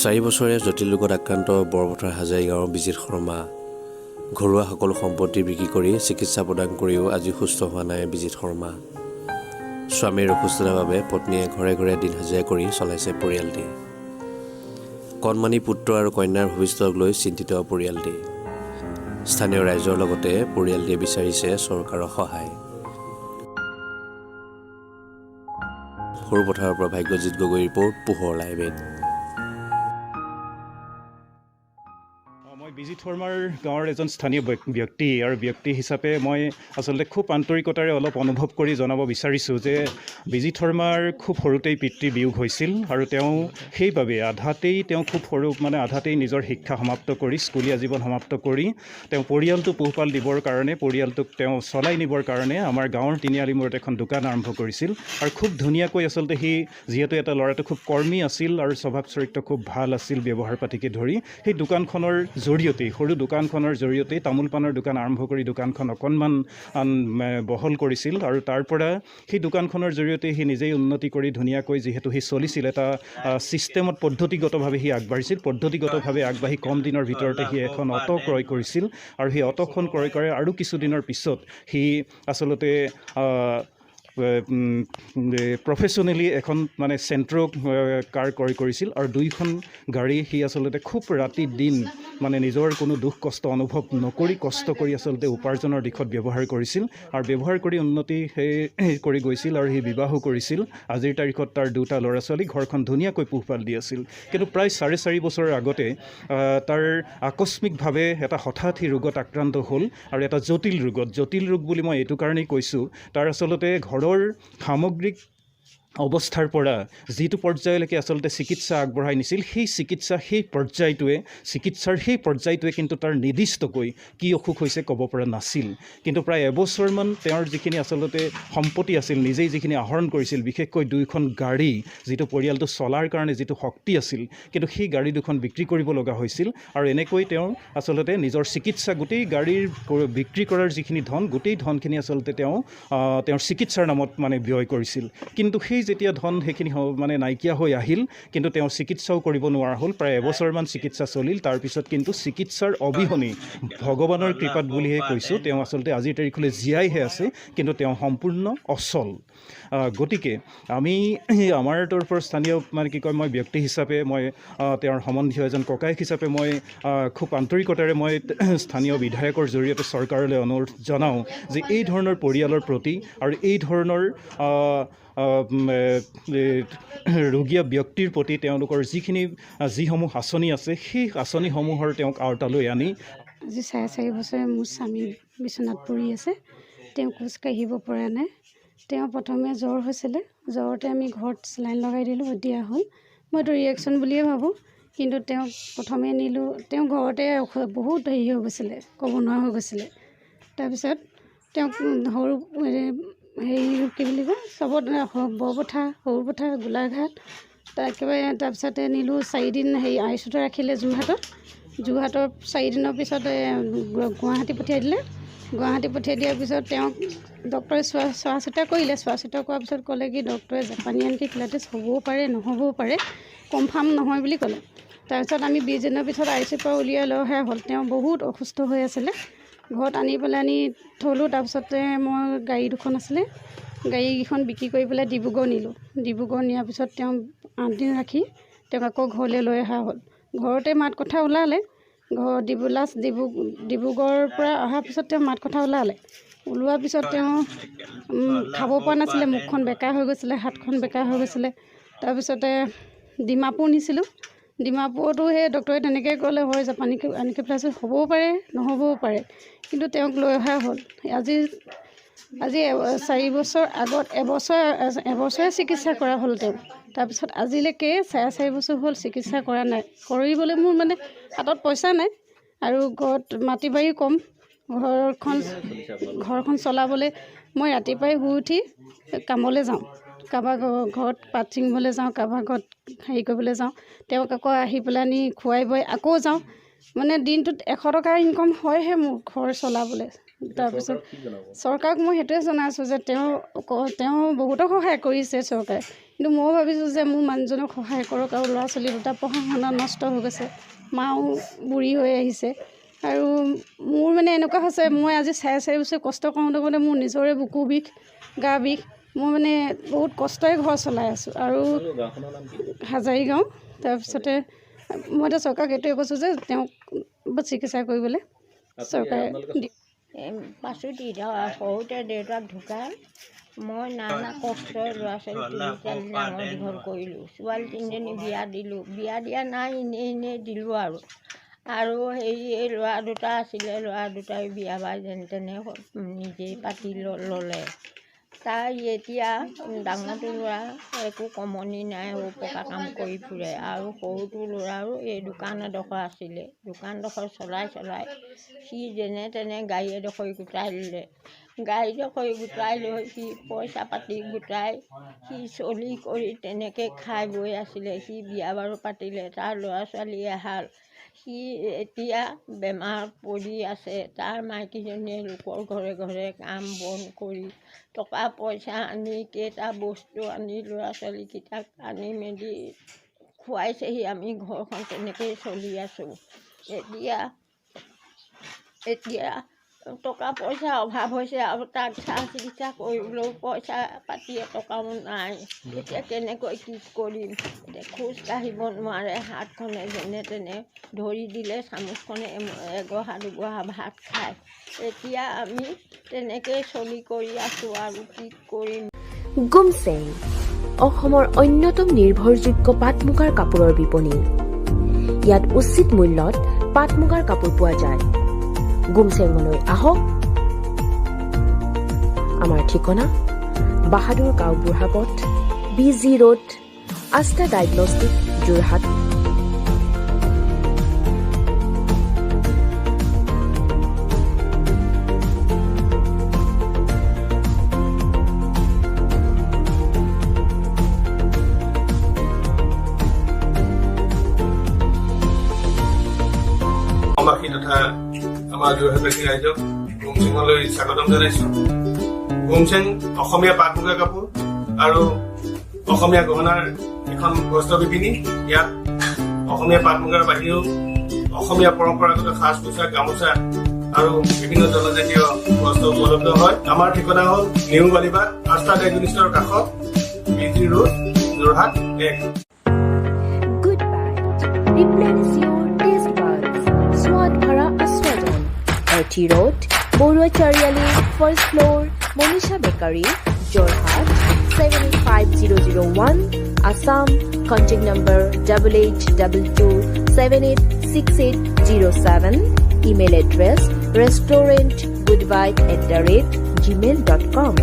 4 বছৰীয়া জটিল ৰোগত আক্ৰান্ত বৰপথাৰ হাজাৰী গাঁৱৰ বিজিত শৰ্মা ঘৰুৱা সকলো সম্পত্তি বিক্ৰী কৰি চিকিৎসা প্ৰদান কৰিও আজি সুস্থ হোৱা নাই বিজিত শৰ্মা। স্বামীৰ অসুস্থতাৰ বাবে পত্নীয়ে ঘৰে ঘৰে দিন হাজিৰা কৰি চলাইছে পৰিয়ালটি। কণমানি পুত্ৰ আৰু কন্যাৰ ভৱিষ্যতক লৈ চিন্তিত পৰিয়ালটি। স্থানীয় ৰাইজৰ লগতে পৰিয়ালটিয়ে বিচাৰিছে চৰকাৰৰ সহায়। সৰুপথাৰৰ পৰা ভাগ্যজিৎ গগৈ ৰিপৰ্ট, পোহৰ লাইভ। মই বিজিত শৰ্মাৰ গাঁৱৰ এজন স্থানীয় ব্যক্তি হিচাপে মই আচলতে খুব আন্তৰিকতাৰে অলপ অনুভৱ কৰি জনাব বিচাৰিছোঁ যে বিজিত শৰ্মাৰ খুব সৰুতেই পিতৃ বিয়োগ হৈছিল আৰু তেওঁ সেইবাবে আধাতেই নিজৰ শিক্ষা সমাপ্ত কৰি স্কুলীয়া জীৱন সমাপ্ত কৰি তেওঁ পৰিয়ালটো পোহপাল দিবৰ কাৰণে পৰিয়ালটোক তেওঁ চলাই নিবৰ কাৰণে আমাৰ গাঁৱৰ তিনিআলিমূৰত এখন দোকান আৰম্ভ কৰিছিল আৰু খুব ধুনীয়াকৈ আচলতে সি যিহেতু এটা ল'ৰাটো খুব কৰ্মী আছিল আৰু স্বভাৱ চৰিত্ৰ খুব ভাল আছিল ব্যৱহাৰ পাতিকে ধৰি সেই দোকানখনৰ সৰু দোকানখনৰ জৰিয়তে তামোল পাণৰ দোকান আৰম্ভ কৰি দোকানখন অকণমান বহল কৰিছিল আৰু তাৰ পৰা সেই দোকানখনৰ জৰিয়তে সি নিজেই উন্নতি কৰি ধুনীয়াকৈ যিহেতু সি চলিছিল এটা ছিষ্টেমত পদ্ধতিগতভাৱে সি আগবাঢ়িছিল পদ্ধতিগতভাৱে আগবাঢ়ি কম দিনৰ ভিতৰতে সি এখন অটো ক্ৰয় কৰিছিল আৰু সেই অটোখন ক্ৰয় কৰে আৰু কিছুদিনৰ পিছত সি আচলতে প্ৰফেশ্যনেলি এখন চেণ্ট্ৰ' কাৰ ক্ৰয় কৰিছিল আৰু 2খন গাড়ী সি আচলতে খুব ৰাতি দিন নিজৰ কোনো দুখ কষ্ট অনুভৱ নকৰি কষ্ট কৰি আচলতে উপাৰ্জনৰ দিশত ব্যৱহাৰ কৰিছিল আৰু ব্যৱহাৰ কৰি উন্নতি কৰি গৈছিল আৰু সি বিবাহো কৰিছিল। আজিৰ তাৰিখত তাৰ 2টা ল'ৰা ছোৱালী ঘৰখন ধুনীয়াকৈ পোহপাল দি আছিল। কিন্তু প্ৰায় 4.5 বছৰৰ আগতে তাৰ আকস্মিকভাৱে এটা হঠাৎ সি ৰোগত আক্ৰান্ত হ'ল আৰু এটা জটিল ৰোগ বুলি মই এইটো কাৰণেই কৈছোঁ তাৰ আচলতে ঘৰৰ সামগ্ৰিক অৱস্থাৰ পৰা যিটো পৰ্যায়লৈকে আচলতে চিকিৎসা আগবঢ়াই নিছিল সেই চিকিৎসাৰ পৰ্যায়টোৱে কিন্তু তাৰ নিৰ্দিষ্টকৈ কি অসুখ হৈছে ক'ব পৰা নাছিল। কিন্তু প্ৰায় এবছৰমান তেওঁৰ যিখিনি আচলতে সম্পত্তি আছিল নিজেই যিখিনি আহৰণ কৰিছিল বিশেষকৈ 2খন গাড়ী যিটো পৰিয়ালটো চলাৰ কাৰণে যিটো শক্তি আছিল কিন্তু সেই গাড়ী 2খন বিক্ৰী কৰিব লগা হৈছিল আৰু এনেকৈ তেওঁ আচলতে নিজৰ চিকিৎসা গোটেই গাড়ীৰ বিক্ৰী কৰাৰ যিখিনি ধন গোটেই ধনখিনি আচলতে তেওঁৰ চিকিৎসাৰ নামত ব্যয় কৰিছিল। কিন্তু সেই যেতিয়া ধন সেইখিনি নাইকিয়া হৈ আহিল কিন্তু তেওঁ চিকিৎসাও কৰিব নোৱাৰা হ'ল। প্ৰায় এবছৰমান চিকিৎসা চলিল। তাৰপিছত কিন্তু চিকিৎসাৰ অবিহনে ভগৱানৰ কৃপাত বুলিহে কৈছোঁ তেওঁ আচলতে আজিৰ তাৰিখলৈ জীয়াইহে আছে কিন্তু তেওঁ সম্পূৰ্ণ অচল। গতিকে আমি আমাৰ তৰফৰ স্থানীয় মই ব্যক্তি হিচাপে মই তেওঁৰ সম্বন্ধীয় এজন ককায়েক হিচাপে মই খুব আন্তৰিকতাৰে মই স্থানীয় বিধায়কৰ জৰিয়তে চৰকাৰলৈ অনুৰোধ জনাওঁ যে এই ধৰণৰ পৰিয়ালৰ প্ৰতি আৰু এই ধৰণৰ ৰোগীয়া ব্যক্তিৰ প্ৰতি তেওঁলোকৰ যিসমূহ আঁচনি আছে সেই আঁচনিসমূহৰ তেওঁক আওতালৈ আনি আজি 4.5 বছৰে মোৰ স্বামী বিচনাত পৰি আছে। তেওঁ খোজ কাঢ়িব পৰা নাই। তেওঁ প্ৰথমে জ্বৰ হৈছিলে। জ্বৰতে আমি ঘৰত চেলাইন লগাই দিয়া হ'ল। মই এইটো ৰিয়েকশ্যন বুলিয়ে ভাবোঁ। কিন্তু তেওঁক প্ৰথমে নিলোঁ। তেওঁ ঘৰতে বহুত হৈ গৈছিলে ক'ব নোৱাৰা হৈ গৈছিলে। তাৰপিছত তেওঁক কি বুলি কয় চবত বৰপথাৰ সৰুপথাৰ গোলাঘাট তাৰপিছতে নিলোঁ 4 দিন আইচুতে ৰাখিলে যোৰহাটৰ 4 দিনৰ পিছতে গুৱাহাটী পঠিয়াই দিলে। গুৱাহাটী পঠিয়াই দিয়াৰ পিছত তেওঁক ডক্টৰে চোৱা চিতা কৰিলে। চোৱা চিতা কৰাৰ পিছত ক'লে কি ডক্টৰে জাপানী এনকেফেলাইটিছ হ'বও পাৰে নহ'বও পাৰে কনফাৰ্ম নহয় বুলি ক'লে। তাৰপিছত আমি 20 দিনৰ পিছত আইচিউৰ পৰা উলিয়াই লোৱাহে হ'ল। তেওঁ বহুত অসুস্থ হৈ আছিলে। ঘৰত আনি থ'লোঁ। তাৰপিছতে মই গাড়ী 2খন আছিলে গাড়ীকেইখন বিক্ৰী কৰি পেলাই ডিব্ৰুগড় নিলোঁ। ডিব্ৰুগড় নিয়াৰ পিছত তেওঁ 8 দিন ৰাখি তেওঁক আকৌ ঘৰলৈ লৈ অহা হ'ল। ঘৰতে মাত কথা ওলালে। ডিব্ৰুগড়ৰ পৰা অহাৰ পিছত তেওঁ মাত কথা ওলোৱাৰ পিছত তেওঁ খাব পৰা নাছিলে। মুখখন বেকা হৈ গৈছিলে, হাতখন বেকা হৈ গৈছিলে। তাৰপিছতে ডিমাপুৰ নিছিলোঁ। ডিমাপুৰতো সেই ডক্টৰে তেনেকৈ ক'লে হয় জাপানী এনকেফেলাইটিছ হ'বও পাৰে নহ'বও পাৰে কিন্তু তেওঁক লৈ অহা হ'ল। আজি 4 বছৰ আগত এবছৰে চিকিৎসা কৰা হ'ল তেওঁ। তাৰপিছত আজিলৈকে 4.5 বছৰ হ'ল চিকিৎসা কৰা নাই। কৰিবলৈ মোৰ হাতত পইচা নাই আৰু ঘৰত মাটি বাৰী কম। ঘৰখন চলাবলৈ মই ৰাতিপুৱাই শুই উঠি কামলৈ যাওঁ। কাৰোবাৰ ঘৰত পাত ছিঙিবলৈ যাওঁ, কাৰোবাৰ ঘৰত কৰিবলৈ যাওঁ। তেওঁক আকৌ আহি পেলাই খুৱাই বুৱাই আকৌ যাওঁ। দিনটোত 100 টকা ইনকম হয়হে মোৰ ঘৰ চলাবলৈ। তাৰপিছত চৰকাৰক মই সেইটোৱে জনাইছোঁ যে তেওঁ বহুতো সহায় কৰিছে চৰকাৰে কিন্তু মই ভাবিছোঁ যে মোৰ মানুহজনক সহায় কৰক আৰু ল'ৰা ছোৱালী দুটা পঢ়া শুনা নষ্ট হৈ গৈছে, মাও বুঢ়ী হৈ আহিছে আৰু মোৰ মানে এনেকুৱা হৈছে মই আজি 4.5 বছৰ কষ্ট কৰোঁতে মানে মোৰ নিজৰে বুকু বিষ, গা বিষ, মই মানে বহুত কষ্টৰে ঘৰ চলাই আছোঁ। আৰু হাজাৰী গাঁও। তাৰপিছতে মই এতিয়া চৰকাৰক এইটোৱে কৈছোঁ যে তেওঁক চিকিৎসা কৰিবলৈ চৰকাৰে পাছোঁতি সৰুতে দেউতাক ঢুকাল, মই নানা কষ্টৰে ল'ৰা ছোৱালী তিনিটালি ডাঙৰ দীঘল কৰিলোঁ, ছোৱালী 3জনী বিয়া দিলোঁ, বিয়া দিয়া নাই এনেই দিলোঁ আৰু এই ল'ৰা দুটা আছিলে, ল'ৰা দুটাই বিয়া বাই যেনে তেনে নিজেই পাতি ল'লে। তাই এতিয়া ডাঙৰটো ল'ৰা একো কমনি নাই, পকা কাম কৰি ফুৰে আৰু সৰুটো ল'ৰাৰো এই দোকান এডোখৰ আছিলে, দোকানডোখৰ চলাই সি যেনে তেনে গাড়ী এডোখৰ গোটাই ল'লে। গাড়ীডোখৰ গোটাই লৈ সি পইচা পাতি গোটাই সি চলি কৰি তেনেকৈ খাই বৈ আছিলে। সি বিয়া বাৰু পাতিলে, তাৰ ল'ৰা ছোৱালী এহাল, সি এতিয়া বেমাৰত পৰি আছে। তাৰ মাইকীজনীয়ে লোকৰ ঘৰে ঘৰে কাম বন কৰি টকা পইচা আনি কেইটা বস্তু আনি ল'ৰা ছোৱালীকেইটাক আনি মেলি খুৱাইছেহি। আমি ঘৰখন তেনেকৈয়ে চলি আছোঁ। এতিয়া টকা পইচা অভাৱ হৈছে আৰু তাক চিকিৎসা কৰিবলৈও পইচা পাতি এটকাও নাই। এতিয়া কেনেকৈ কি কৰিম? এতিয়া খোজ কাঢ়িব নোৱাৰে, হাতখনে যেনে তেনে ধৰি দিলে চামুচখনে এগঢ়া দুগঢ়া ভাত খায়। এতিয়া আমি তেনেকৈ চলি কৰি আছোঁ আৰু কি কৰিম। গুমছেং অসমৰ অন্যতম নিৰ্ভৰযোগ্য পাট মুগাৰ কাপোৰৰ বিপণী। ইয়াত উচিত মূল্যত পাট মুগাৰ কাপোৰ পোৱা যায়। গুমছেঙলৈ আহক। আমাৰ ঠিকনা বাহাদুৰ গাঁও বুঢ়াপথ, BG ৰোড, আস্থা ডায়েগনষ্টিক, যোৰহাট। তথা আমাৰ যোৰহাটবাসী ৰাইজক গুমছেঙলৈ স্বাগতম জনাইছোঁ। গুমছেং অসমীয়া পাট মুগা কাপোৰ আৰু অসমীয়া গহনাৰ এখন বস্ত্ৰ বিপিনী। ইয়াত অসমীয়া পাট মুগাৰ বাহিৰেও অসমীয়া পৰম্পৰাগত সাজ পোছাক, গামোচা আৰু বিভিন্ন জনজাতীয় বস্ত্ৰ উপলব্ধ হয়। আমাৰ ঠিকনা হ'ল নিউ বালিবাট, আস্থা ডায়েগনষ্টিকৰ কাষত, BG road, Jorhat 1। Good Bite. Replenish your taste buds. Swad Bhara Aswadan. LT Road, Borua Chariali, First Floor, Monisha Bakery, Jorhat, 785-001, Assam. Contact number 8822786807. Email address restaurantgoodbite@gmail.com.